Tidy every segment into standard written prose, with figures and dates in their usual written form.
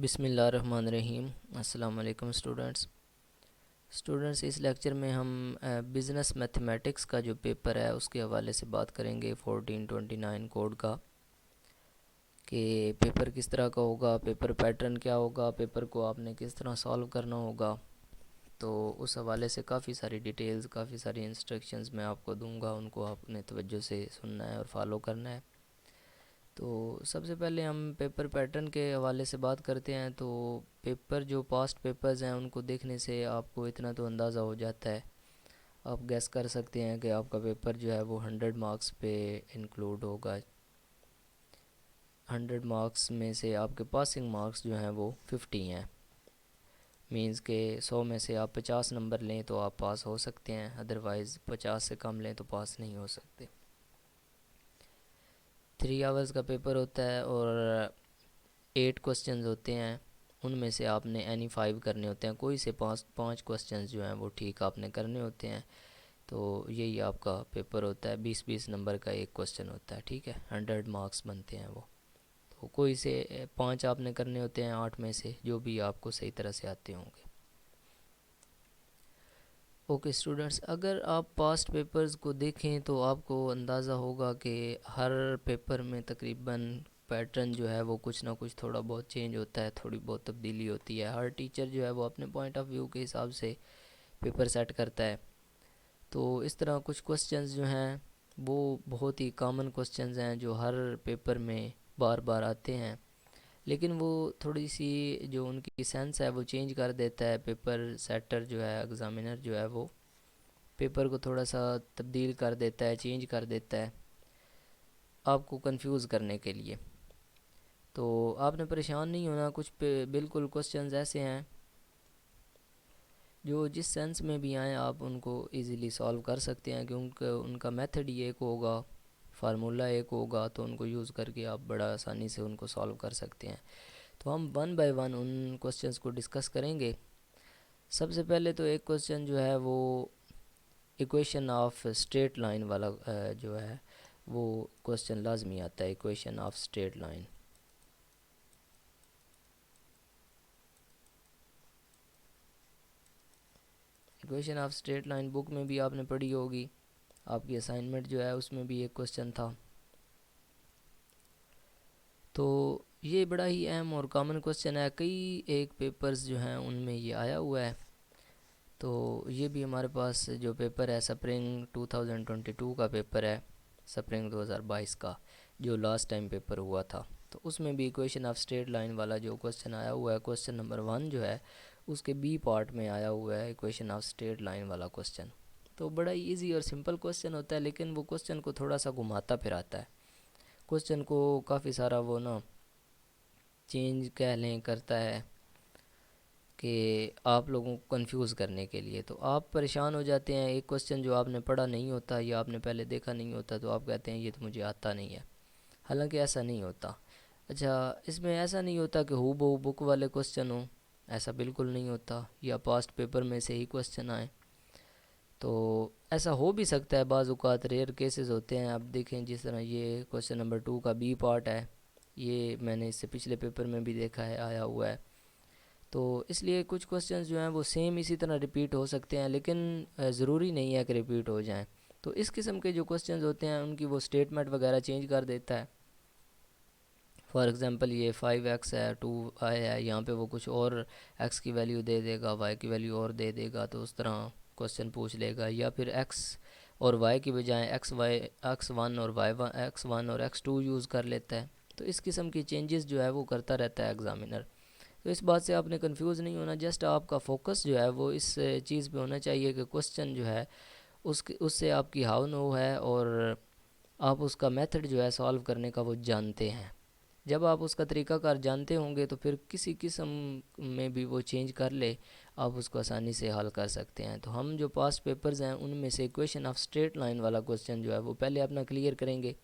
बिस्मिल्लाहिर्रहमानिर्रहीम। अस्सलाम वालेकुम स्टूडेंट्स, इस लेक्चर में हम बिज़नेस मैथमेटिक्स का जो पेपर है उसके हवाले से बात करेंगे 1429 कोड का, कि पेपर किस तरह का होगा, पेपर पैटर्न क्या होगा, पेपर को आपने किस तरह सॉल्व करना होगा। तो उस हवाले से काफ़ी सारी डिटेल्स, काफ़ी सारी इंस्ट्रक्शंस मैं आपको दूंगा, उनको आपने तवज्जो से सुनना है और फॉलो करना है। तो सबसे पहले हम पेपर पैटर्न के हवाले से बात करते हैं। तो पेपर जो पास्ट पेपर्स हैं उनको देखने से आपको इतना तो अंदाज़ा हो जाता है, आप गैस कर सकते हैं कि आपका पेपर जो है वो 100 मार्क्स पे इंक्लूड होगा। 100 मार्क्स में से आपके पासिंग मार्क्स जो हैं वो 50 हैं। मींस के 100 में से आप 50 नंबर लें तो आप पास हो सकते हैं, अदरवाइज़ 50 से कम लें तो पास नहीं हो सकते। 3 आवर्स का पेपर होता है और 8 क्वेश्चंस होते हैं। उनमें से आपने एनी 5 करने होते हैं, कोई से पाँच पाँच क्वेश्चंस जो हैं वो ठीक आपने करने होते हैं। तो यही आपका पेपर होता है, 20-20 नंबर का एक क्वेश्चन होता है, ठीक है। 100 मार्क्स बनते हैं वो। तो कोई से 5 आपने करने होते हैं, 8 में से जो भी आपको सही तरह से आते होंगे। ओके स्टूडेंट्स, अगर आप पास्ट पेपर्स को देखें तो आपको अंदाज़ा होगा कि हर पेपर में तकरीबन पैटर्न जो है वो कुछ ना कुछ थोड़ा बहुत चेंज होता है, थोड़ी बहुत तब्दीली होती है। हर टीचर जो है वो अपने पॉइंट ऑफ व्यू के हिसाब से पेपर सेट करता है। तो इस तरह कुछ क्वेश्चंस जो हैं वो बहुत ही कॉमन क्वेश्चंस हैं जो हर पेपर में बार बार आते हैं, लेकिन वो थोड़ी सी जो उनकी सेंस है वो चेंज कर देता है। पेपर सेटर जो है, एग्ज़ामिनर जो है, वो पेपर को थोड़ा सा तब्दील कर देता है, चेंज कर देता है आपको कंफ्यूज करने के लिए। तो आपने परेशान नहीं होना, कुछ पे बिल्कुल क्वेश्चंस ऐसे हैं जो जिस सेंस में भी आए आप उनको इजीली सॉल्व कर सकते हैं, क्योंकि उनका मेथड ही एक होगा, फार्मूला एक होगा, तो उनको यूज़ करके आप बड़ा आसानी से उनको सॉल्व कर सकते हैं। तो हम वन बाय वन उन क्वेश्चंस को डिस्कस करेंगे। सबसे पहले तो एक क्वेश्चन जो है वो इक्वेशन ऑफ स्ट्रेट लाइन वाला जो है वो क्वेश्चन लाजमी आता है, equation of straight line. Equation of straight line book में भी आपने पढ़ी होगी, आपकी असाइनमेंट जो है उसमें भी एक क्वेश्चन था। तो ये बड़ा ही अहम और कॉमन क्वेश्चन है, कई एक पेपर्स जो हैं उनमें ये आया हुआ है। तो ये भी हमारे पास जो पेपर है स्प्रिंग 2022 का पेपर है, स्प्रिंग 2022 का जो लास्ट टाइम पेपर हुआ था, तो उसमें भी इक्वेशन ऑफ स्ट्रेट लाइन वाला जो क्वेश्चन आया हुआ है, क्वेश्चन नंबर 1 जो है उसके बी पार्ट में आया हुआ है इक्वेशन ऑफ स्ट्रेट लाइन वाला क्वेश्चन। तो बड़ा ही ईजी और सिंपल क्वेश्चन होता है, लेकिन वो क्वेश्चन को थोड़ा सा घुमाता फिराता है, क्वेश्चन को काफ़ी सारा वो ना चेंज कह लें करता है कि आप लोगों को कंफ्यूज करने के लिए। तो आप परेशान हो जाते हैं, एक क्वेश्चन जो आपने पढ़ा नहीं होता या आपने पहले देखा नहीं होता तो आप कहते हैं ये तो मुझे आता नहीं है, हालांकि ऐसा नहीं होता। अच्छा, इसमें ऐसा नहीं होता कि हू बहू बुक वाले क्वेश्चन हो, ऐसा बिल्कुल नहीं होता, या पास्ट पेपर में से ही क्वेश्चन आए। तो ऐसा हो भी सकता है, बाज़ औक़ात रेयर केसेस होते हैं। आप देखें जिस तरह ये क्वेश्चन नंबर 2 का बी पार्ट है, ये मैंने इससे पिछले पेपर में भी देखा है, आया हुआ है। तो इसलिए कुछ क्वेश्चंस जो हैं वो सेम इसी तरह रिपीट हो सकते हैं, लेकिन ज़रूरी नहीं है कि रिपीट हो जाएं। तो इस किस्म के जो क्वेश्चंस होते हैं उनकी वो स्टेटमेंट वगैरह चेंज कर देता है। फॉर एग्ज़ाम्पल ये 5x है, 2y है, यहाँ पे वो कुछ और x की वैल्यू दे देगा, y की वैल्यू और दे देगा, तो उस तरह क्वेश्चन पूछ लेगा। या फिर x और y की बजाय x1 और x1 और x2 यूज़ कर लेता है। तो इस किस्म की चेंजेस जो है वो करता रहता है एग्ज़ामिनर। तो इस बात से आपने कंफ्यूज नहीं होना, जस्ट आपका फोकस जो है वो इस चीज़ पे होना चाहिए कि क्वेश्चन जो है उसके उससे आपकी हाउ नो है और आप उसका मेथड जो है सॉल्व करने का वो जानते हैं। जब आप उसका तरीक़ाकार जानते होंगे तो फिर किसी किस्म में भी वो चेंज कर ले, आप उसको आसानी से हल कर सकते हैं। तो हम जो पास्ट पेपर्स हैं उनमें से इक्वेशन ऑफ स्ट्रेट लाइन वाला क्वेश्चन जो है वो पहले अपना क्लियर करेंगे,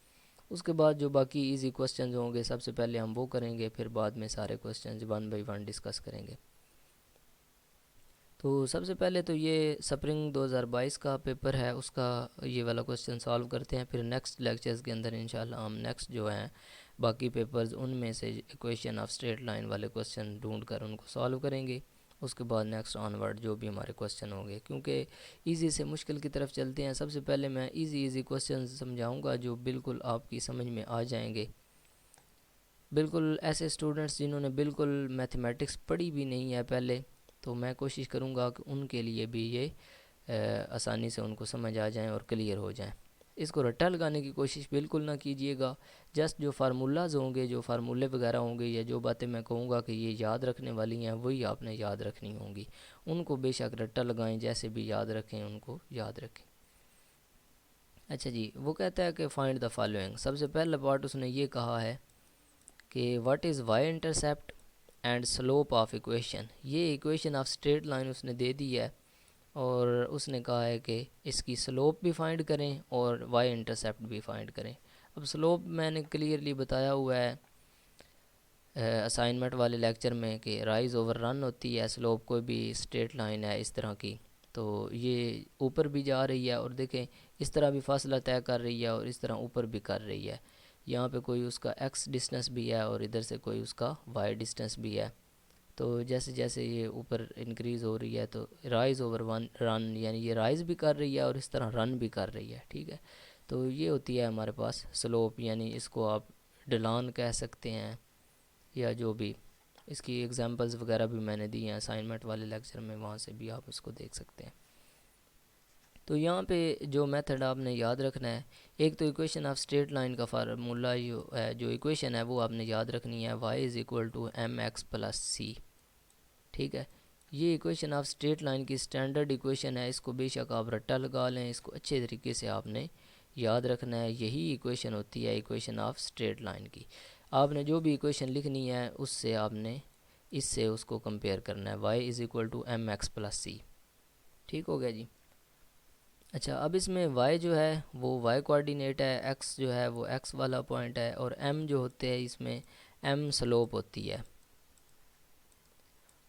उसके बाद जो बाकी इजी क्वेश्चंस होंगे सबसे पहले हम वो करेंगे, फिर बाद में सारे questions one by one discuss करेंगे। तो सबसे पहले तो ये स्प्रिंग 2022 का पेपर है, उसका ये वाला क्वेश्चन सॉल्व करते हैं, फिर नेक्स्ट लेक्चर्स के अंदर इंशाल्लाह हम नेक्स्ट जो है बाकी पेपर्स उनमें से इक्वेशन ऑफ स्ट्रेट लाइन वाले क्वेश्चन ढूंढ कर उनको सॉल्व करेंगे। उसके बाद नेक्स्ट ऑनवर्ड जो भी हमारे क्वेश्चन होंगे, क्योंकि इजी से मुश्किल की तरफ चलते हैं। सबसे पहले मैं इजी क्वेश्चन समझाऊंगा जो बिल्कुल आपकी समझ में आ जाएंगे। बिल्कुल ऐसे स्टूडेंट्स जिन्होंने बिल्कुल मैथमेटिक्स पढ़ी भी नहीं है पहले, तो मैं कोशिश करूँगा कि उनके लिए भी ये आसानी से उनको समझ आ जाएं और क्लियर हो जाएं। इसको रट्टा लगाने की कोशिश बिल्कुल ना कीजिएगा। जस्ट जो फार्मूलाज होंगे, जो फार्मूले वगैरह होंगे, या जो बातें मैं कहूँगा कि ये याद रखने वाली हैं, वही आपने याद रखनी होंगी। उनको बेशक रट्टा लगाएं, जैसे भी याद रखें उनको याद रखें। अच्छा जी, वो कहता है कि फाइंड द फॉलोइंग। सबसे पहला पार्ट उसने ये कहा है कि what is why intercept and slope of equation. ये इक्वेशन ऑफ स्ट्रेट लाइन उसने दे दी है और उसने कहा है कि इसकी स्लोप भी फाइंड करें और वाई इंटरसेप्ट भी फाइंड करें। अब स्लोप मैंने क्लियरली बताया हुआ है असाइनमेंट वाले लेक्चर में कि राइज ओवर रन होती है। स्लोप कोई भी स्ट्रेट लाइन है इस तरह की, तो ये ऊपर भी जा रही है और देखें इस तरह भी फासला तय कर रही है और इस तरह ऊपर भी कर रही है। यहाँ पे कोई उसका एक्स डिस्टेंस भी है और इधर से कोई उसका वाई डिस्टेंस भी है। तो जैसे जैसे ये ऊपर इंक्रीज़ हो रही है तो राइज ओवर वन रन, यानी ये राइज भी कर रही है और इस तरह रन भी कर रही है। ठीक है, तो ये होती है हमारे पास स्लोप, यानी इसको आप ढलान कह सकते हैं, या जो भी। इसकी एग्जांपल्स वगैरह भी मैंने दी हैं असाइनमेंट वाले लेक्चर में, वहाँ से भी आप इसको देख सकते हैं। तो यहाँ पे जो मेथड आपने याद रखना है, एक तो इक्वेशन ऑफ स्ट्रेट लाइन का फार्मूला जो इक्वेशन है वो आपने याद रखनी है, y is equal to m x plus c. ठीक है, ये इक्वेशन ऑफ स्ट्रेट लाइन की स्टैंडर्ड इक्वेशन है। इसको बेशक आप रट्टा लगा लें, इसको अच्छे तरीके से आपने याद रखना है। यही इक्वेशन होती है इक्वेशन ऑफ स्ट्रेट लाइन की। आपने जो भी इक्वेशन लिखनी है उससे आपने इससे उसको कंपेयर करना है, y is equal to m x plus c. ठीक हो गया जी। अच्छा, अब इसमें y जो है वो y कोऑर्डिनेट है, x जो है वो x वाला पॉइंट है, और m जो होते हैं इसमें m स्लोप होती है,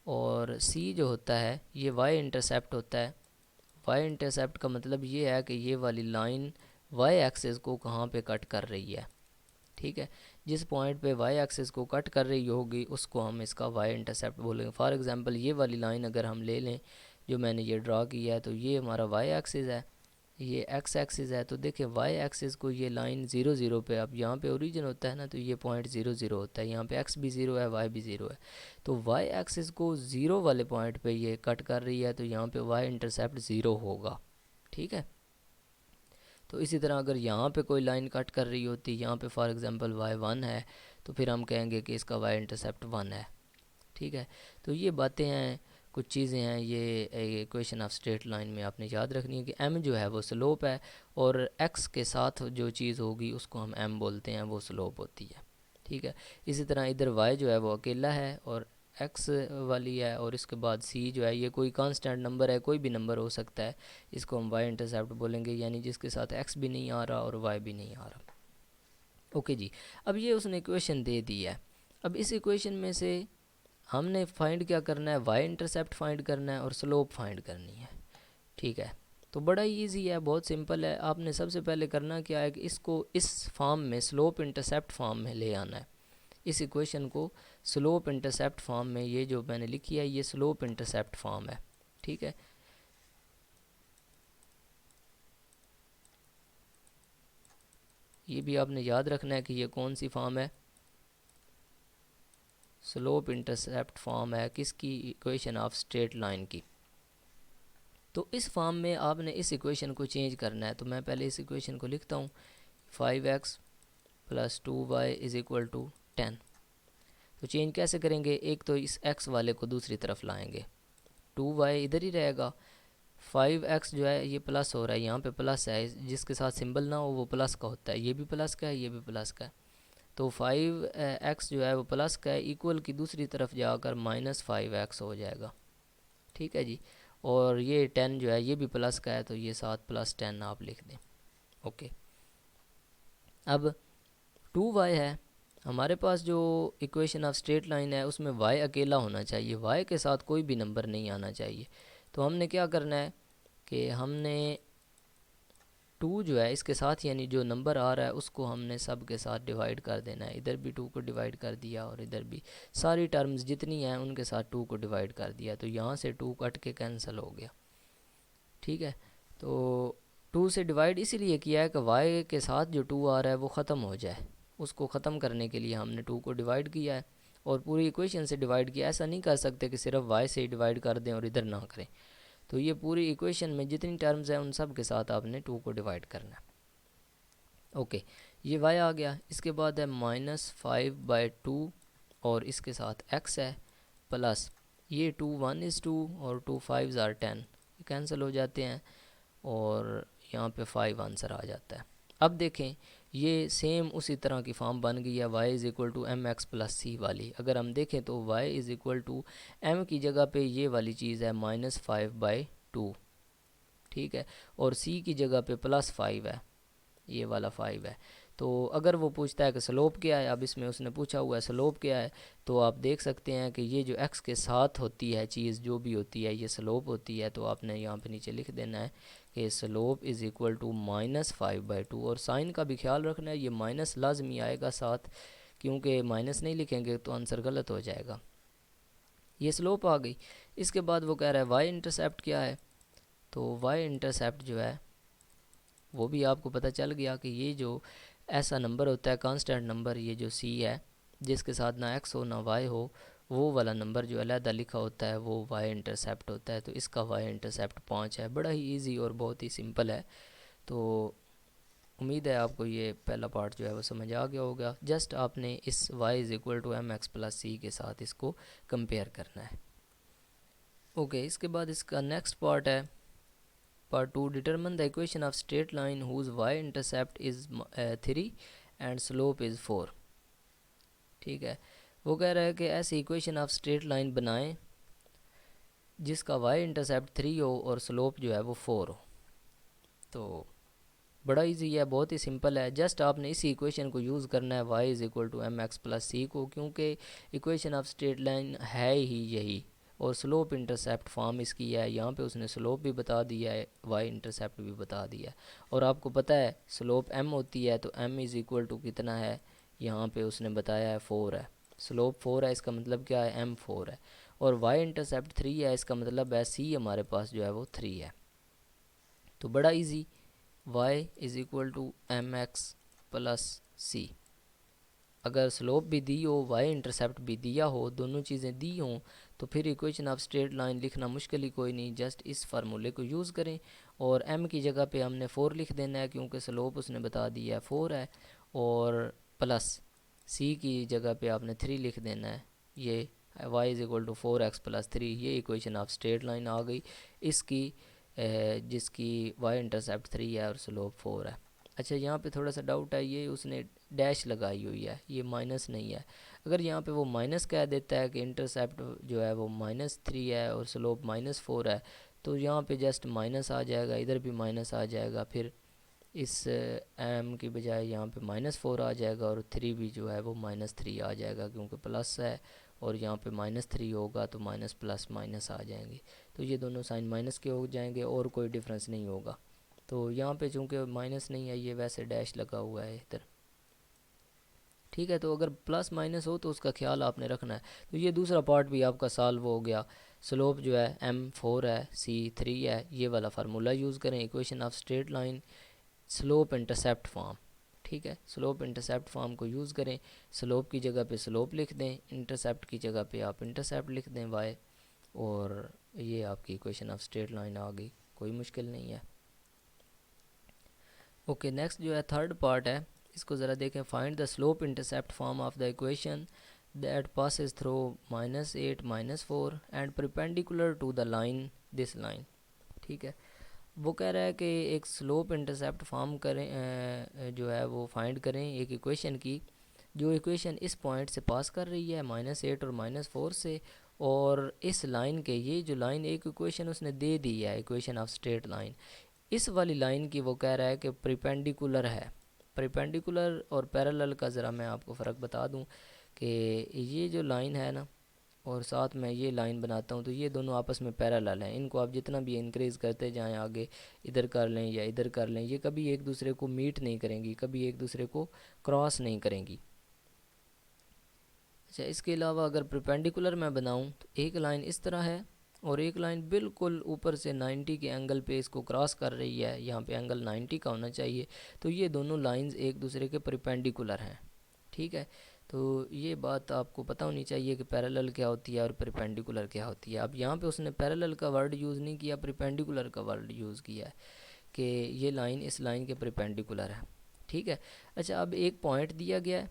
और c जो होता है ये y इंटरसेप्ट होता है। y इंटरसेप्ट का मतलब ये है कि ये वाली लाइन y एक्सिस को कहाँ पे कट कर रही है। ठीक है, जिस पॉइंट पे y एक्सिस को कट कर रही होगी उसको हम इसका y इंटरसेप्ट बोलेंगे। फॉर एग्जांपल ये वाली लाइन अगर हम ले लें जो मैंने ये ड्रा किया है, तो ये हमारा y एक्सिस है, ये x एक्सिस है। तो देखिए y एक्सिस को ये लाइन 0 0 पे, अब यहाँ पे ओरिजिन होता है ना, तो ये पॉइंट 0 0 होता है। यहाँ पे x भी 0 है, y भी 0 है, तो y एक्सिस को 0 वाले पॉइंट पे ये कट कर रही है, तो यहाँ पे y इंटरसेप्ट 0 होगा। ठीक है, तो इसी तरह अगर यहाँ पे कोई लाइन कट कर रही होती, यहाँ पे फॉर एग्जांपल y1 है, तो फिर हम कहेंगे कि इसका y इंटरसेप्ट 1 है। ठीक है, तो ये बातें हैं, कुछ चीज़ें हैं, ये इक्वेशन ऑफ स्ट्रेट लाइन में आपने याद रखनी है कि m जो है वो स्लोप है, और x के साथ जो चीज़ होगी उसको हम m बोलते हैं, वो स्लोप होती है। ठीक है, इसी तरह इधर y जो है वो अकेला है और x वाली है, और इसके बाद c जो है ये कोई कांस्टेंट नंबर है, कोई भी नंबर हो सकता है, इसको हम y इंटरसेप्ट बोलेंगे, यानी जिसके साथ x भी नहीं आ रहा और y भी नहीं आ रहा। ओके जी, अब ये उसने इक्वेशन दे दी है। अब इस इक्वेशन में से हमने फाइंड क्या करना है, वाई इंटरसेप्ट फाइंड करना है और स्लोप फाइंड करनी है। ठीक है, तो बड़ा ही ईजी है, बहुत सिंपल है। आपने सबसे पहले करना क्या है कि इसको इस फॉर्म में, स्लोप इंटरसेप्ट फॉर्म में ले आना है। इस इक्वेशन को स्लोप इंटरसेप्ट फॉर्म में, ये जो मैंने लिखी है ये स्लोप इंटरसेप्ट फॉर्म है। ठीक है, ये भी आपने याद रखना है कि ये कौन सी फॉर्म है, स्लोप इंटरसेप्ट फॉर्म है किसकी, इक्वेशन ऑफ स्ट्रेट लाइन की। तो इस फॉर्म में आपने इस इक्वेशन को चेंज करना है। तो मैं पहले इस इक्वेशन को लिखता हूँ, 5x plus 2y is equal to 10। तो चेंज कैसे करेंगे, एक तो इस x वाले को दूसरी तरफ लाएंगे, 2y इधर ही रहेगा, 5x जो है ये प्लस हो रहा है, यहाँ पे प्लस है, जिसके साथ सिंबल ना हो वो प्लस का होता है, ये भी प्लस का है, ये भी प्लस का है। तो 5x जो है वो प्लस का है, इक्वल की दूसरी तरफ जाकर -5x हो जाएगा। ठीक है जी, और ये 10 जो है ये भी प्लस का है, तो ये साथ +10 आप लिख दें। ओके, अब 2y है हमारे पास, जो इक्वेशन ऑफ स्ट्रेट लाइन है उसमें y अकेला होना चाहिए, y के साथ कोई भी नंबर नहीं आना चाहिए। तो हमने क्या करना है कि हमने टू जो है इसके साथ, यानी जो नंबर आ रहा है उसको हमने सब के साथ डिवाइड कर देना है। इधर भी टू को डिवाइड कर दिया और इधर भी सारी टर्म्स जितनी हैं उनके साथ टू को डिवाइड कर दिया, तो यहाँ से टू कट के कैंसिल हो गया। ठीक है, तो टू से डिवाइड इसीलिए किया है कि वाई के साथ जो टू आ रहा है वो ख़त्म हो जाए, उसको ख़त्म करने के लिए हमने टू को डिवाइड किया है और पूरी इक्वेशन से डिवाइड किया। ऐसा नहीं कर सकते कि सिर्फ वाई से ही डिवाइड कर दें और इधर ना करें। तो ये पूरी इक्वेशन में जितनी टर्म्स हैं उन सब के साथ आपने टू को डिवाइड करना है। ओके, ये वाई आ गया। इसके बाद है -5/2 और इसके साथ x है प्लस ये 2 1:2 और 2 5 are 10, कैंसिल हो जाते हैं और यहाँ पे 5 आंसर आ जाता है। अब देखें ये सेम उसी तरह की फॉर्म बन गई है y=mx+c वाली। अगर हम देखें तो y=m की जगह पे ये वाली चीज़ है -5/2, ठीक है, और c की जगह पे +5 है, ये वाला 5 है। तो अगर वो पूछता है कि स्लोप क्या है, अब इसमें उसने पूछा हुआ है स्लोप क्या है, तो आप देख सकते हैं कि ये जो x के साथ होती है चीज़ जो भी होती है ये स्लोप होती है। तो आपने यहाँ पे नीचे लिख देना है कि स्लोप = -5/2, और साइन का भी ख्याल रखना है, ये माइनस लाजमी आएगा साथ, क्योंकि माइनस नहीं लिखेंगे तो आंसर गलत हो जाएगा। ये स्लोप आ गई। इसके बाद वो कह रहा है वाई इंटरसेप्ट क्या है, तो वाई इंटरसेप्ट जो है वो भी आपको पता चल गया कि ये जो ऐसा नंबर होता है कांस्टेंट नंबर, ये जो सी है जिसके साथ ना एक्स हो ना वाई हो, वो वाला नंबर जो अलहदा लिखा होता है वो वाई इंटरसेप्ट होता है। तो इसका वाई इंटरसेप्ट 5 है। बड़ा ही इजी और बहुत ही सिंपल है। तो उम्मीद है आपको ये पहला पार्ट जो है वो समझ आ गया होगा। जस्ट आपने इस y=mx+c के साथ इसको कंपेयर करना है। ओके, इसके बाद इसका नेक्स्ट पार्ट है Part 2, determine the equation of straight line whose y-intercept is 3 and slope is 4। ठीक है, वो कह रहा है कि ऐसी इक्वेशन ऑफ स्ट्रेट लाइन बनाएं जिसका y-इंटरसेप्ट 3 हो और स्लोप जो है वो 4 हो। तो बड़ा इजी है, बहुत ही सिंपल है। जस्ट आपने इसी इक्वेशन को यूज़ करना है y=mx+c को, क्योंकि इक्वेशन ऑफ स्ट्रेट लाइन है ही यही, और स्लोप इंटरसेप्ट फॉर्म इसकी है। यहाँ पे उसने स्लोप भी बता दिया है, वाई इंटरसेप्ट भी बता दिया है, और आपको पता है स्लोप m होती है, तो m कितना है, यहाँ पे उसने बताया है 4 है। स्लोप 4 है, इसका मतलब क्या है, m 4 है, और वाई इंटरसेप्ट 3 है, इसका मतलब है c हमारे पास जो है वो 3 है। तो बड़ा ईजी, y=mx+c। अगर स्लोप भी दी हो, वाई इंटरसेप्ट भी दिया हो, दोनों चीज़ें दी हों, तो फिर इक्वेशन ऑफ स्ट्रेट लाइन लिखना मुश्किल ही कोई नहीं। जस्ट इस फार्मूले को यूज़ करें और m की जगह पे हमने 4 लिख देना है, क्योंकि स्लोप उसने बता दिया है 4 है, और प्लस c की जगह पे आपने 3 लिख देना है। ये y=4x+3, ये इक्वेशन ऑफ स्ट्रेट लाइन आ गई इसकी, जिसकी y इंटरसेप्ट 3 है और स्लोप 4 है। अच्छा, यहाँ पे थोड़ा सा डाउट है, ये उसने डैश लगाई हुई है, ये माइनस नहीं है। अगर यहाँ पे वो माइनस कह देता है कि इंटरसेप्ट जो है वो -3 है और स्लोप -4 है, तो यहाँ पे जस्ट माइनस आ जाएगा, इधर भी माइनस आ जाएगा, फिर इस m की बजाय यहाँ पे -4 आ जाएगा, और 3 भी जो है वो -3 आ जाएगा, क्योंकि प्लस है और यहाँ पे -3 होगा तो माइनस प्लस माइनस आ जाएंगे, तो ये दोनों साइन माइनस के हो जाएंगे और कोई डिफरेंस नहीं होगा। तो यहाँ पे चूँकि माइनस नहीं है, ये वैसे डैश लगा हुआ है इधर। ठीक है, तो अगर प्लस माइनस हो तो उसका ख्याल आपने रखना है। तो ये दूसरा पार्ट भी आपका सॉल्व हो गया। स्लोप जो है m 4 है, c 3 है, ये वाला फार्मूला यूज़ करें, equation of straight line slope intercept form. ठीक है, स्लोप इंटरसेप्ट फॉर्म को यूज़ करें, स्लोप की जगह पे स्लोप लिख दें, इंटरसेप्ट की जगह पे आप इंटरसेप्ट लिख दें y, और ये आपकी इक्वेशन ऑफ स्ट्रेट लाइन आ गई, कोई मुश्किल नहीं है। ओके, नेक्स्ट जो है थर्ड पार्ट है, इसको ज़रा देखें। Find the slope intercept form of the equation that passes through -8 -4 and perpendicular to the line this line. ठीक है, वो कह रहा है कि एक स्लोप इंटरसेप्ट फॉर्म करें, जो है वो फाइंड करें एक इक्वेशन की, जो इक्वेशन इस पॉइंट से पास कर रही है -8 और -4 से, और इस लाइन के, ये जो लाइन एक इक्वेशन उसने दे दी है इक्वेशन ऑफ स्ट्रेट लाइन, इस वाली लाइन की वो कह रहा है कि परपेंडिकुलर है। परपेंडिकुलर और पैरेलल का ज़रा मैं आपको फ़र्क बता दूं कि ये जो लाइन है ना, और साथ में ये लाइन बनाता हूँ, तो ये दोनों आपस में पैरेलल हैं। इनको आप जितना भी इंक्रीज़ करते जाएं आगे, इधर कर लें या इधर कर लें, ये कभी एक दूसरे को मीट नहीं करेंगी, कभी एक दूसरे को क्रॉस नहीं करेंगी। अच्छा, इसके अलावा अगर परपेंडिकुलर मैं बनाऊं तो एक लाइन इस तरह है और एक लाइन बिल्कुल ऊपर से 90 के एंगल पे इसको क्रॉस कर रही है, यहाँ पे एंगल 90 का होना चाहिए। तो ये दोनों लाइंस एक दूसरे के परपेंडिकुलर हैं। ठीक है, तो ये बात आपको पता होनी चाहिए कि पैरेलल क्या होती है और परपेंडिकुलर क्या होती है। अब यहाँ पे उसने पैरेलल का वर्ड यूज़ नहीं किया, परपेंडिकुलर का वर्ड यूज़ किया है कि ये लाइन इस लाइन के परपेंडिकुलर है। ठीक है। अच्छा, अब एक पॉइंट दिया गया है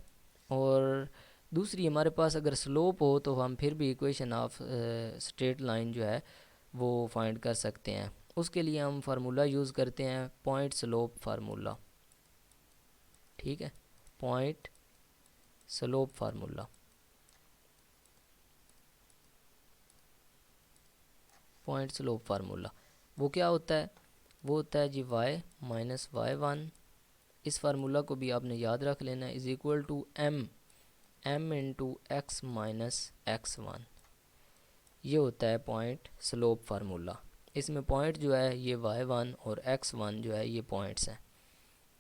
और दूसरी हमारे पास अगर स्लोप हो तो हम फिर भी इक्वेशन ऑफ स्ट्रेट लाइन जो है वो फाइंड कर सकते हैं। उसके लिए हम फार्मूला यूज़ करते हैं, पॉइंट स्लोप फार्मूला। ठीक है, point slope formula. Point slope formula वो क्या होता है? वो होता है जी y माइनस y1। इस फार्मूला को भी आपने याद रख लेना है, is equal to m into x minus x1। ये होता है पॉइंट स्लोप फार्मूला। इसमें पॉइंट जो है ये y1 और x1 जो है ये पॉइंट्स हैं,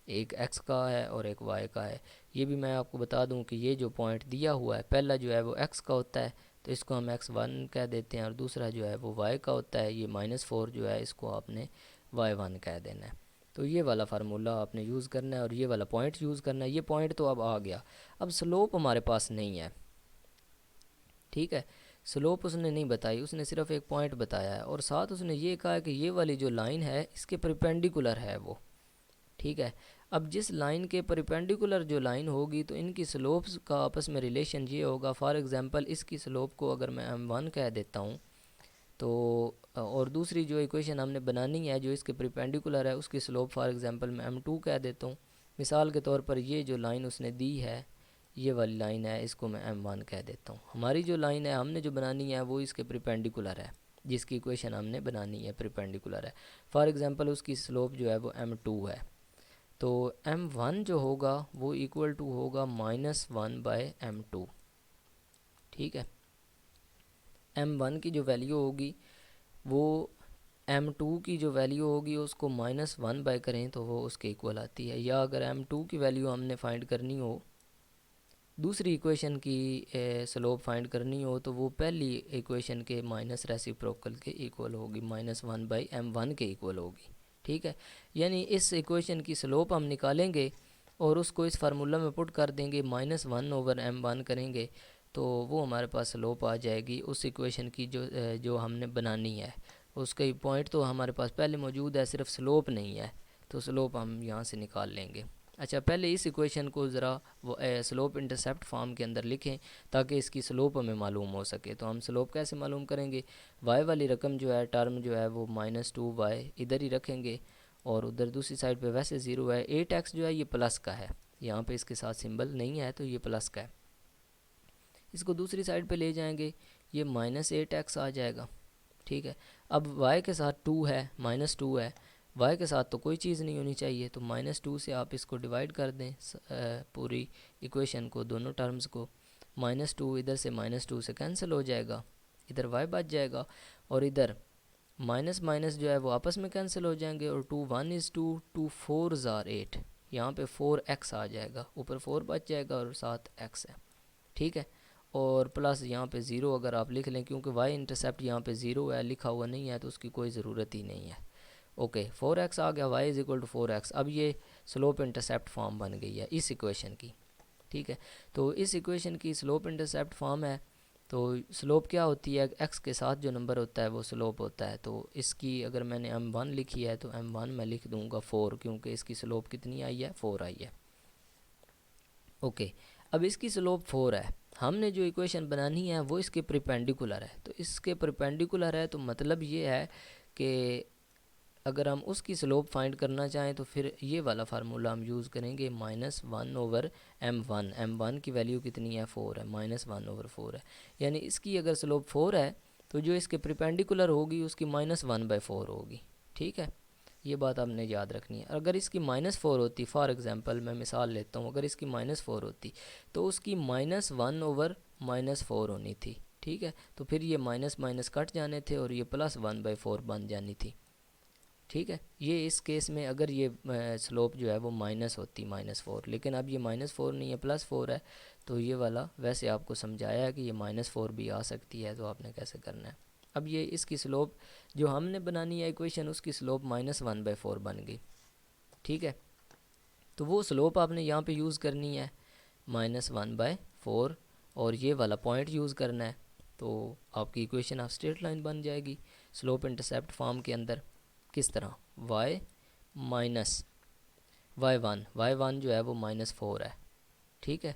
एक x का है और एक y का है। ये भी मैं आपको बता दूं कि ये जो पॉइंट दिया हुआ है पहला जो है वो x का होता है, तो इसको हम x1 कह देते हैं, और दूसरा जो है वो y का होता है, ये -4 जो है इसको आपने y1 कह देना है। तो ये वाला फार्मूला आपने यूज़ करना है और ये वाला पॉइंट यूज़ करना है। ये पॉइंट तो अब आ गया। अब स्लोप हमारे पास नहीं है। ठीक है, स्लोप उसने नहीं बताई, उसने सिर्फ एक पॉइंट बताया है और साथ उसने ये कहा है कि ये वाली जो लाइन है इसके परपेंडिकुलर है वो। ठीक है, अब जिस लाइन के परपेंडिकुलर जो लाइन होगी तो इनकी स्लोप्स का आपस में रिलेशन ये होगा। फॉर एग्जांपल इसकी स्लोप को अगर मैं m1 कह देता हूँ तो और दूसरी जो इक्वेशन हमने बनानी है जो इसके परपेंडिकुलर है उसकी स्लोप फॉर एग्जांपल मैं m2 कह देता हूँ। मिसाल के तौर पर ये जो लाइन उसने दी है ये वाली लाइन है, इसको मैं m1 कह देता हूँ। हमारी जो लाइन है हमने जो बनानी है वो इसके परपेंडिकुलर है, जिसकी इक्वेशन हमने बनानी है परपेंडिकुलर है। फॉर एग्जांपल उसकी स्लोप जो है वो m2 है, तो m1 जो होगा वो इक्वल टू होगा -1/m2। ठीक है, m1 की जो वैल्यू होगी वो m2 की जो वैल्यू होगी उसको -1 बाय करें तो वो उसके इक्वल आती है। या अगर m2 की वैल्यू हमने फाइंड करनी हो, दूसरी इक्वेशन की स्लोप फाइंड करनी हो, तो वो पहली इक्वेशन के माइनस रेसिप्रोकल के इक्वल होगी, -1/m1 के इक्वल होगी। ठीक है, यानी इस इक्वेशन की स्लोप हम निकालेंगे और उसको इस फार्मूला में पुट कर देंगे, -1/m1 करेंगे तो वो हमारे पास स्लोप आ जाएगी उस इक्वेशन की जो हमने बनानी है। उसका पॉइंट तो हमारे पास पहले मौजूद है, सिर्फ स्लोप नहीं है, तो स्लोप हम यहाँ से निकाल लेंगे। अच्छा, पहले इस इक्वेशन को ज़रा वो स्लोप इंटरसेप्ट फॉर्म के अंदर लिखें ताकि इसकी स्लोप हमें मालूम हो सके। तो हम स्लोप कैसे मालूम करेंगे? y वाली रकम जो है, टर्म जो है वो -2y इधर ही रखेंगे और उधर दूसरी साइड पे वैसे 0 है। 8x जो है ये प्लस का है, यहाँ पे इसके साथ सिंबल नहीं है तो ये प्लस का है। इसको दूसरी साइड पे ले जाएंगे, ये -8x आ जाएगा। ठीक है, अब y के साथ 2 है, -2 है, y के साथ तो कोई चीज़ नहीं होनी चाहिए, तो -2 से आप इसको डिवाइड कर दें पूरी इक्वेशन को, दोनों टर्म्स को। -2 इधर से -2 से कैंसिल हो जाएगा, इधर y बच जाएगा और इधर माइनस माइनस जो है वो आपस में कैंसिल हो जाएंगे और 2 1 इज़ 2, 2 4 आर 8, यहाँ पे 4x आ जाएगा, ऊपर 4 बच जाएगा और साथ x है। ठीक है, और प्लस यहाँ पे 0 अगर आप लिख लें, क्योंकि y इंटरसेप्ट यहाँ पे 0 है, लिखा हुआ नहीं है तो उसकी कोई ज़रूरत ही नहीं है। ओके, 4x आ गया, y is equal to 4x। अब ये स्लोप इंटरसेप्ट फॉर्म बन गई है इस इक्वेशन की। ठीक है, तो इस इक्वेशन की स्लोप इंटरसेप्ट फॉर्म है। तो स्लोप क्या होती है? x के साथ जो नंबर होता है वो स्लोप होता है। तो इसकी अगर मैंने m1 लिखी है तो m1 मैं लिख दूंगा 4, क्योंकि इसकी स्लोप कितनी आई है? 4 आई है। ओके, अब इसकी स्लोप 4 है, हमने जो इक्वेशन बनानी है वो इसके परपेंडिकुलर है। तो इसके परपेंडिकुलर है तो मतलब ये है कि अगर हम उसकी स्लोप फाइंड करना चाहें तो फिर ये वाला फार्मूला हम यूज़ करेंगे, -1/m1। m1 की वैल्यू कितनी है? 4 है, -1/4 है, यानी इसकी अगर स्लोप 4 है तो जो इसके परपेंडिकुलर होगी उसकी -1/4 होगी। ठीक है, ये बात आपने याद रखनी है। अगर इसकी -4 होती, फॉर एग्जांपल मैं मिसाल लेता हूँ, अगर इसकी -4 होती तो उसकी -1/-4 होनी थी। ठीक है। तो फिर ये माइनस माइनस कट जाने थे और ये प्लस 1/4 बन जानी थी। ठीक है, ये इस केस में अगर ये स्लोप जो है वो माइनस होती -4, लेकिन अब ये -4 नहीं है +4 है, तो ये वाला वैसे आपको समझाया है कि ये -4 भी आ सकती है, तो आपने कैसे करना है। अब ये इसकी स्लोप जो हमने बनानी है इक्वेशन, उसकी स्लोप -1/4 बन गई। ठीक है, तो वो स्लोप आपने यहाँ पे यूज़ करनी है -1/4 और ये वाला पॉइंट यूज़ करना है, तो आपकी इक्वेशन ऑफ स्ट्रेट लाइन बन जाएगी स्लोप इंटरसेप्ट फॉर्म के अंदर। किस तरह, y माइनस y1 जो है वो -4 है। ठीक है,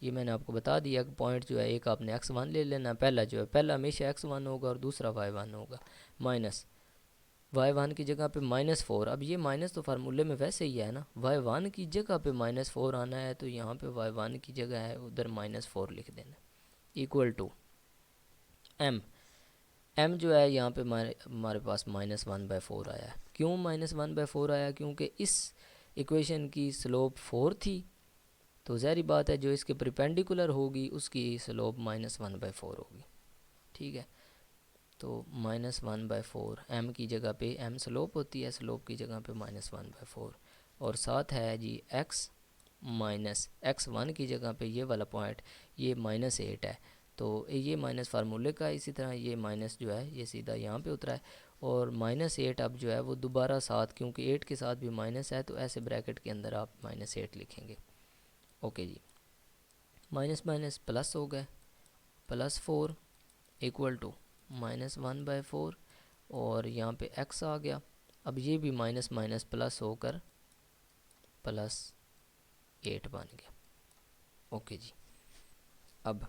ये मैंने आपको बता दिया कि पॉइंट जो है एक आपने x1 ले लेना, पहला जो है पहला हमेशा x1 होगा और दूसरा y1 होगा। माइनस y1 की जगह पे -4, अब ये माइनस तो फार्मूले में वैसे ही है ना, y1 की जगह पे -4 आना है, तो यहाँ पे y1 की जगह है उधर -4 लिख देना, इक्वल टू m जो है यहाँ पे हमारे पास -1/4 आया है। क्यों -1/4 आया, क्योंकि इस इक्वेशन की स्लोप 4 थी, तो ज़ाहिर बात है जो इसके परपेंडिकुलर होगी उसकी स्लोप -1/4 होगी। ठीक है, तो -1/4 m की जगह पे, m स्लोप होती है, स्लोप की जगह पे -1/4, और साथ है जी x माइनस x1 की जगह पे ये वाला पॉइंट, ये -8 है, तो ये माइनस फार्मूले का, इसी तरह ये माइनस जो है ये सीधा यहाँ पे उतरा है, और -8 अब जो है वो दोबारा साथ, क्योंकि 8 के साथ भी माइनस है, तो ऐसे ब्रैकेट के अंदर आप -8 लिखेंगे। ओके जी, माइनस माइनस प्लस हो गए, +4 इक्वल टू -1/4, और यहाँ पे x आ गया। अब ये भी माइनस माइनस प्लस होकर +8 बन गया। ओके जी, अब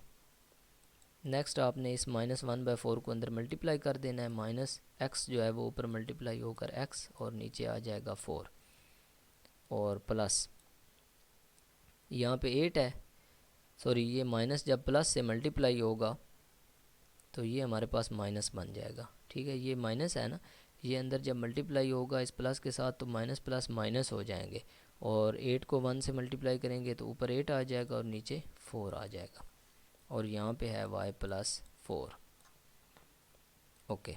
नेक्स्ट आपने इस -1/4 को अंदर मल्टीप्लाई कर देना है, माइनस x जो है वो ऊपर मल्टीप्लाई होकर x और नीचे आ जाएगा 4, और प्लस यहाँ पे 8 है, सॉरी ये माइनस जब प्लस से मल्टीप्लाई होगा तो ये हमारे पास माइनस बन जाएगा। ठीक है, ये माइनस है ना, ये अंदर जब मल्टीप्लाई होगा इस प्लस के साथ तो माइनस प्लस माइनस हो जाएंगे, और 8 को 1 से मल्टीप्लाई करेंगे तो ऊपर 8 आ जाएगा और नीचे 4 आ जाएगा, और यहाँ पे है y +4। ओके,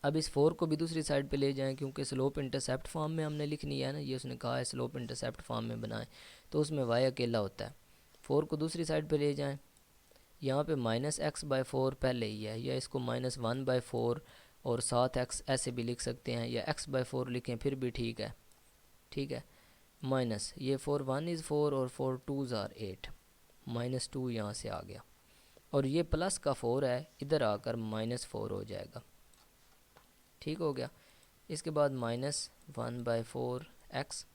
अब इस 4 को भी दूसरी साइड पे ले जाएं, क्योंकि स्लोप इंटरसेप्ट फॉर्म में हमने लिखनी है ना, ये उसने कहा है स्लोप इंटरसेप्ट फॉर्म में बनाएं, तो उसमें y अकेला होता है। 4 को दूसरी साइड पे ले जाएं, यहाँ पे -x/4 पहले ही है, या इसको -1/4 और साथ x ऐसे भी लिख सकते हैं, या x/4 लिखें फिर भी ठीक है। ठीक है, माइनस ये 4 1 इज़ 4 और 4 2s आर 8, -2 यहाँ से आ गया, और ये प्लस का 4 है, इधर आकर -4 हो जाएगा। ठीक हो गया, इसके बाद -1/4 x,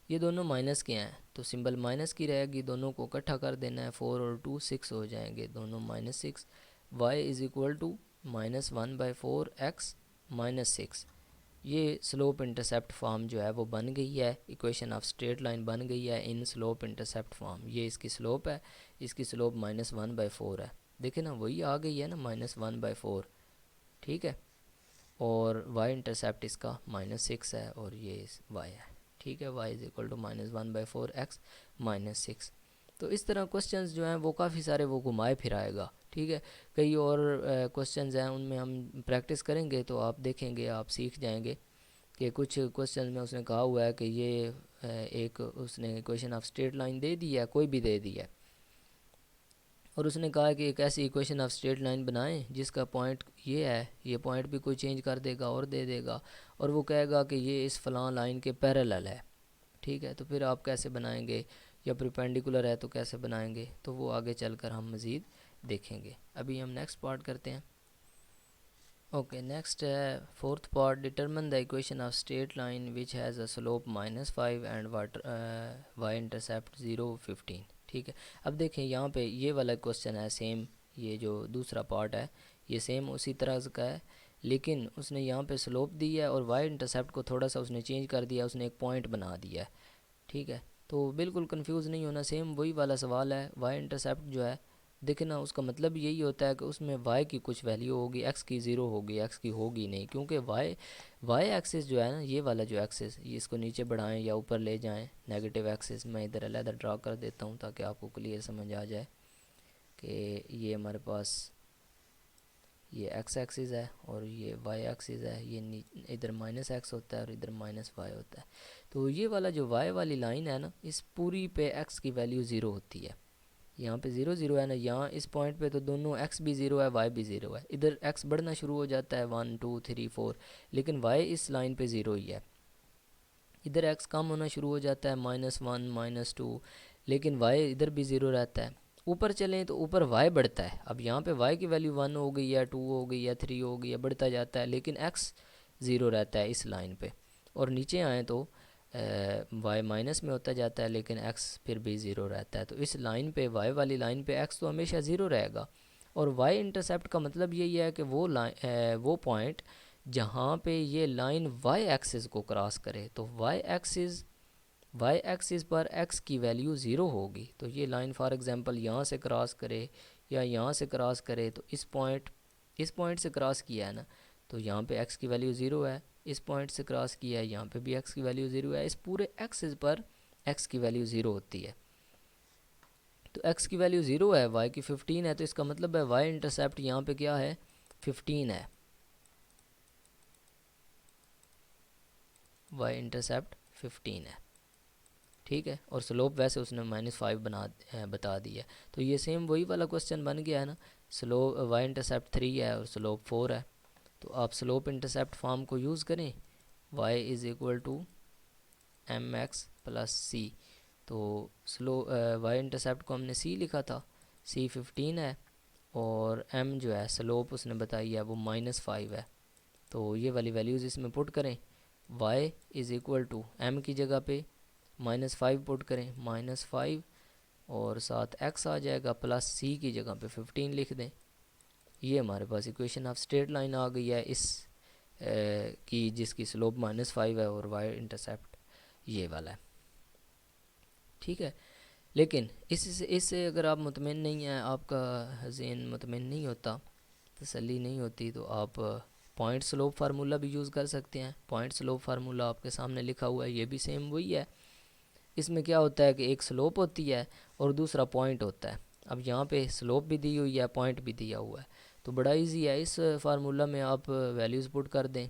ये दोनों माइनस के हैं तो सिंबल माइनस की रहेगी, दोनों को इकट्ठा कर देना है, 4 और 2 6 हो जाएंगे, दोनों -6, y is equal to -1/4 x -6। ये स्लोप इंटरसेप्ट फॉर्म जो है वो बन गई है, इक्वेशन ऑफ स्ट्रेट लाइन बन गई है इन स्लोप इंटरसेप्ट फॉर्म। ये इसकी स्लोप है, इसकी स्लोप -1/4 है, देखें ना वही आ गई है ना -1/4। ठीक है, और y इंटरसेप्ट इसका -6 है और ये y है। ठीक है, y is equal to -1/4 x -6। तो इस तरह क्वेश्चंस जो हैं वो काफ़ी सारे वो घुमाए फिराएगा। ठीक है, कई और क्वेश्चंस हैं उनमें हम प्रैक्टिस करेंगे तो आप देखेंगे, आप सीख जाएंगे कि कुछ क्वेश्चन में उसने कहा हुआ है कि ये एक उसने इक्वेशन ऑफ स्ट्रेट लाइन दे दी है, कोई भी दे दी है, और उसने कहा कि एक ऐसी इक्वेशन ऑफ स्ट्रेट लाइन बनाएं जिसका पॉइंट ये है, ये पॉइंट भी कोई चेंज कर देगा और दे देगा, और वो कहेगा कि ये इस फलां लाइन के पैरेलल है। ठीक है, तो फिर आप कैसे बनाएंगे, या परपेंडिकुलर है तो कैसे बनाएंगे, तो वो आगे चलकर हम मज़ीद देखेंगे। अभी हम नेक्स्ट पार्ट करते हैं। ओके, नेक्स्ट है fourth part, determine the equation of straight line which has a slope -5 and y intercept 0 15। ठीक है, अब देखें यहाँ पे ये वाला क्वेश्चन है सेम, ये जो दूसरा पार्ट है ये सेम उसी तरह का है, लेकिन उसने यहाँ पे स्लोप दी है और वाई इंटरसेप्ट को थोड़ा सा उसने चेंज कर दिया, उसने एक पॉइंट बना दिया है। ठीक है, तो बिल्कुल कंफ्यूज नहीं होना, सेम वही वाला सवाल है। वाई इंटरसेप्ट जो है देखना उसका मतलब यही होता है कि उसमें y की कुछ वैल्यू होगी, x की 0 होगी, x की होगी नहीं, क्योंकि y एक्सिस जो है ना, ये वाला जो एक्सिस, ये इसको नीचे बढ़ाएं या ऊपर ले जाएं, नेगेटिव एक्सिस मैं इधर अलग ड्रा कर देता हूँ ताकि आपको क्लियर समझ आ जाए। कि ये हमारे पास ये एक्स एक्सिस है और ये वाई एक्सिस है, ये इधर माइनस एक्स होता है और इधर माइनस वाई होता है। तो ये वाला जो वाई वाली लाइन है ना, इस पूरी पे एक्स की वैल्यू ज़ीरो होती है। यहाँ पे ज़ीरो ज़ीरो है ना, यहाँ इस पॉइंट पे तो दोनों एक्स भी ज़ीरो है, वाई भी ज़ीरो है। इधर एक्स बढ़ना शुरू हो जाता है 1 2 3 4, लेकिन वाई इस लाइन पे ज़ीरो ही है। इधर एक्स कम होना शुरू हो जाता है -1 -2, लेकिन वाई इधर भी ज़ीरो रहता है। ऊपर चलें तो ऊपर वाई बढ़ता है। अब यहाँ पे वाई की वैल्यू 1 हो गई है, 2 हो गई है, 3 हो गई है, बढ़ता जाता है, लेकिन एक्स ज़ीरो रहता है इस लाइन पे। और नीचे आएँ तो वाई माइनस में होता जाता है, लेकिन एक्स फिर भी ज़ीरो रहता है। तो इस लाइन पे, वाई वाली लाइन पे एक्स तो हमेशा ज़ीरो रहेगा। और वाई इंटरसेप्ट का मतलब यही है कि वो लाइन, वो पॉइंट जहाँ पे ये लाइन वाई एक्सिस को क्रॉस करे। तो वाई एक्सिस पर एक्स की वैल्यू ज़ीरो होगी। तो ये लाइन फॉर एग्जांपल यहाँ से क्रॉस करे या यहाँ से क्रॉस करे, तो इस पॉइंट से क्रॉस किया है ना, तो यहाँ पे एक्स की वैल्यू ज़ीरो है। इस पॉइंट से क्रॉस किया है, यहाँ पे भी एक्स की वैल्यू ज़ीरो है। इस पूरे एक्सिस पर एक्स की वैल्यू ज़ीरो होती है। तो एक्स की वैल्यू ज़ीरो है, वाई की 15 है, तो इसका मतलब है वाई इंटरसेप्ट यहाँ पे क्या है, 15 है। वाई इंटरसेप्ट 15 है, ठीक है। और स्लोप वैसे उसने -5 बता दिया। तो ये सेम वही वाला क्वेश्चन बन गया है ना। स्लोप वाई इंटरसेप्ट 3 है और स्लोप 4 है। तो आप स्लोप इंटरसेप्ट फॉर्म को यूज़ करें, y is equal to m x plus c. तो वाई इंटरसेप्ट को हमने c लिखा था, c 15 है और m जो है स्लोप उसने बताई है वो -5 है। तो ये वाली वैल्यूज़ इसमें पुट करें, y is equal to m की जगह पे -5 पुट करें, -5, और साथ x आ जाएगा, प्लस c की जगह पे 15 लिख दें। ये हमारे पास इक्वेशन ऑफ स्ट्रेट लाइन आ गई है इस की, जिसकी स्लोप -5 है और वाई इंटरसेप्ट ये वाला है, ठीक है। लेकिन इससे अगर आप मुतमिन नहीं हैं, आपका ज़हन मुतमिन नहीं होता, तसल्ली नहीं होती, तो आप पॉइंट स्लोप फार्मूला भी यूज़ कर सकते हैं। पॉइंट स्लोप फार्मूला आपके सामने लिखा हुआ है, ये भी सेम वही है। इसमें क्या होता है कि एक स्लोप होती है और दूसरा पॉइंट होता है। अब यहाँ पे स्लोप भी दी हुई है, पॉइंट भी दिया हुआ है, तो बड़ा इजी है। इस फार्मूला में आप वैल्यूज़ पुट कर दें।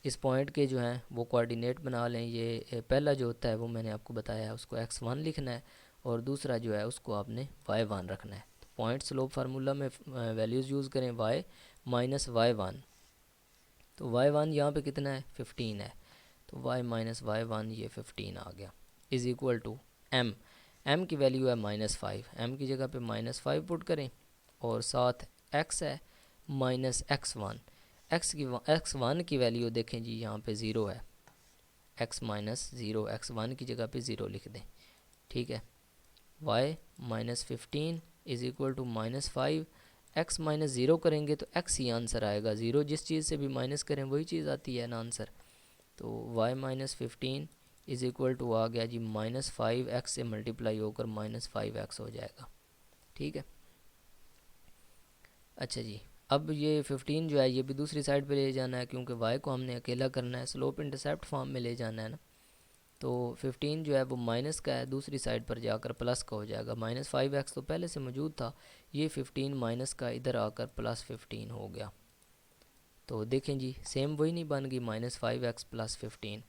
इस पॉइंट के जो हैं वो कोऑर्डिनेट बना लें। ये पहला जो होता है वो मैंने आपको बताया है, उसको x1 लिखना है, और दूसरा जो है उसको आपने y1 रखना है। तो पॉइंट स्लोप फार्मूला में वैल्यूज़ यूज़ करें y माइनस y1। तो y1 यहाँ पे कितना है, 15 है। तो y माइनस y1 ये 15 आ गया, इज़ इक्वल टू m की वैल्यू है -5, m की जगह पे -5 पुट करें, और साथ x है -x1। x1 की वैल्यू देखें जी, यहाँ पे ज़ीरो है, x माइनस ज़ीरो, x1 की जगह पे ज़ीरो लिख दें, ठीक है। y -15 is equal to -5, x minus zero करेंगे तो x ही आंसर आएगा। ज़ीरो जिस चीज़ से भी माइनस करें वही चीज़ आती है ना आंसर। तो y -15 इज़ इक्वल टू आ गया जी -5x से मल्टीप्लाई होकर -5x हो जाएगा, ठीक है। अच्छा जी, अब ये 15 जो है ये भी दूसरी साइड पे ले जाना है, क्योंकि y को हमने अकेला करना है, स्लोप इंटरसेप्ट फॉर्म में ले जाना है ना। तो 15 जो है वो माइनस का है, दूसरी साइड पर जाकर प्लस का हो जाएगा। -5x तो पहले से मौजूद था, ये 15 माइनस का इधर आकर +15 हो गया। तो देखें जी, सेम वही नहीं बन गई, -5x + 15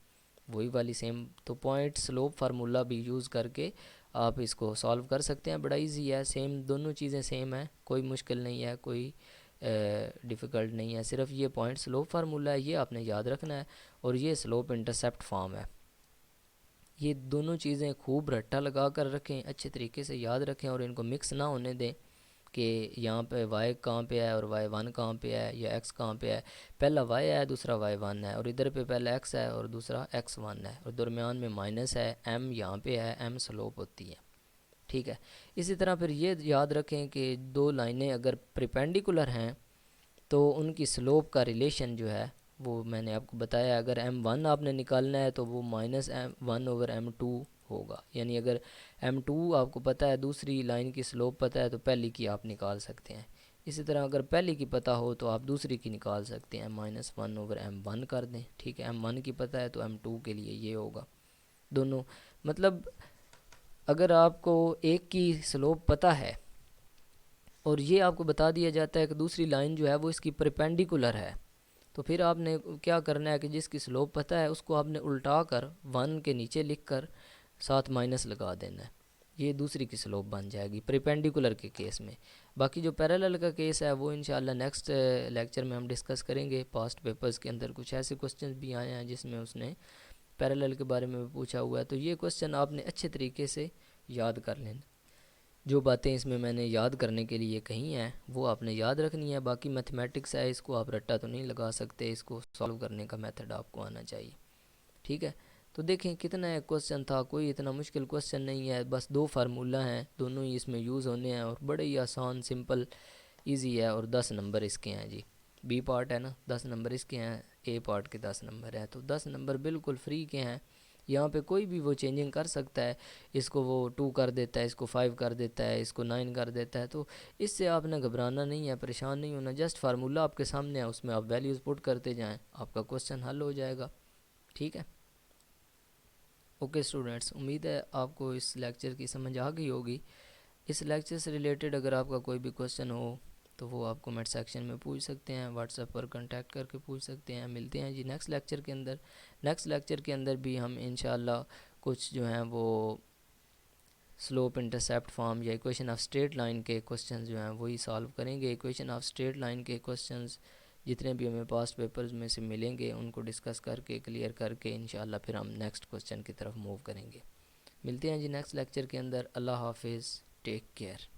वही वाली सेम। तो पॉइंट स्लोप फार्मूला भी यूज़ करके आप इसको सॉल्व कर सकते हैं, बड़ा इजी है। सेम दोनों चीज़ें सेम है, कोई मुश्किल नहीं है, कोई डिफ़िकल्ट नहीं है। सिर्फ ये पॉइंट स्लोप फार्मूला है, ये आपने याद रखना है, और ये स्लोप इंटरसेप्ट फॉर्म है। ये दोनों चीज़ें खूब रट्टा लगा कर रखें, अच्छे तरीके से याद रखें, और इनको मिक्स ना होने दें कि यहाँ पे y कहाँ पे है और y1 कहाँ पे है या x कहाँ पे है। पहला y है, दूसरा y1 है, और इधर पे पहला x है और दूसरा x1 है, और दरमियान में माइनस है, m यहाँ पे है, m स्लोप होती है, ठीक है। इसी तरह फिर ये याद रखें कि दो लाइनें अगर परपेंडिकुलर हैं तो उनकी स्लोप का रिलेशन जो है वो मैंने आपको बताया। अगर m1 आपने निकालना है तो वो -1/m2 होगा, यानी अगर m2 आपको पता है, दूसरी लाइन की स्लोप पता है, तो पहली की आप निकाल सकते हैं। इसी तरह अगर पहली की पता हो तो आप दूसरी की निकाल सकते हैं, -1/m1 कर दें, ठीक है। m1 की पता है तो m2 के लिए ये होगा। दोनों मतलब अगर आपको एक की स्लोप पता है और ये आपको बता दिया जाता है कि दूसरी लाइन जो है वो इसकी परपेंडिकुलर है। तो फिर आपने क्या करना है कि जिसकी स्लोप पता है उसको आपने उल्टा कर 1 के नीचे लिख कर साथ माइनस लगा देना है, ये दूसरी की स्लोप बन जाएगी परपेंडिकुलर के केस में। बाकी जो पैरेलल का केस है वो इंशाल्लाह नेक्स्ट लेक्चर में हम डिस्कस करेंगे। पास्ट पेपर्स के अंदर कुछ ऐसे क्वेश्चन भी आए हैं जिसमें उसने पैरेलल के बारे में पूछा हुआ है, तो ये क्वेश्चन आपने अच्छे तरीके से याद कर लेना। जो बातें इसमें मैंने याद करने के लिए कही हैं वो आपने याद रखनी है। बाकी मैथमेटिक्स है, इसको आप रट्टा तो नहीं लगा सकते, इसको सॉल्व करने का मेथड आपको आना चाहिए। ठीक है, तो देखें कितना एक क्वेश्चन था, कोई इतना मुश्किल क्वेश्चन नहीं है, बस 2 फार्मूला हैं, दोनों ही इसमें यूज़ होने हैं और बड़े ही आसान सिंपल इजी है। और 10 नंबर इसके हैं जी, बी पार्ट है ना, 10 नंबर इसके हैं, ए पार्ट के 10 नंबर हैं, तो 10 नंबर बिल्कुल फ्री के हैं। यहाँ पे कोई भी वो चेंजिंग कर सकता है, इसको वो 2 कर देता है, इसको 5 कर देता है, इसको 9 कर देता है, तो इससे आपने घबराना नहीं है, परेशान नहीं होना। जस्ट फार्मूला आपके सामने है, उसमें आप वैल्यूज़ पुट करते जाएं, आपका क्वेश्चन हल हो जाएगा। ठीक है, ओके स्टूडेंट्स, उम्मीद है आपको इस लेक्चर की समझ आ गई होगी। इस लेक्चर से रिलेटेड अगर आपका कोई भी क्वेश्चन हो तो वो आप कमेंट सेक्शन में पूछ सकते हैं, व्हाट्सएप पर कांटेक्ट करके पूछ सकते हैं। मिलते हैं जी नेक्स्ट लेक्चर के अंदर। नेक्स्ट लेक्चर के अंदर भी हम इंशाल्लाह कुछ जो हैं वो स्लोप इंटरसेप्ट फॉर्म या इक्वेशन ऑफ स्ट्रेट लाइन के क्वेश्चन जो हैं वही सॉल्व करेंगे। इक्वेशन ऑफ स्ट्रेट लाइन के क्वेश्चंस जितने भी हमें पास्ट पेपर्स में से मिलेंगे उनको डिस्कस करके क्लियर करके इंशाल्लाह फिर हम नेक्स्ट क्वेश्चन की तरफ मूव करेंगे। मिलते हैं जी नेक्स्ट लेक्चर के अंदर। अल्लाह हाफिज़, टेक केयर।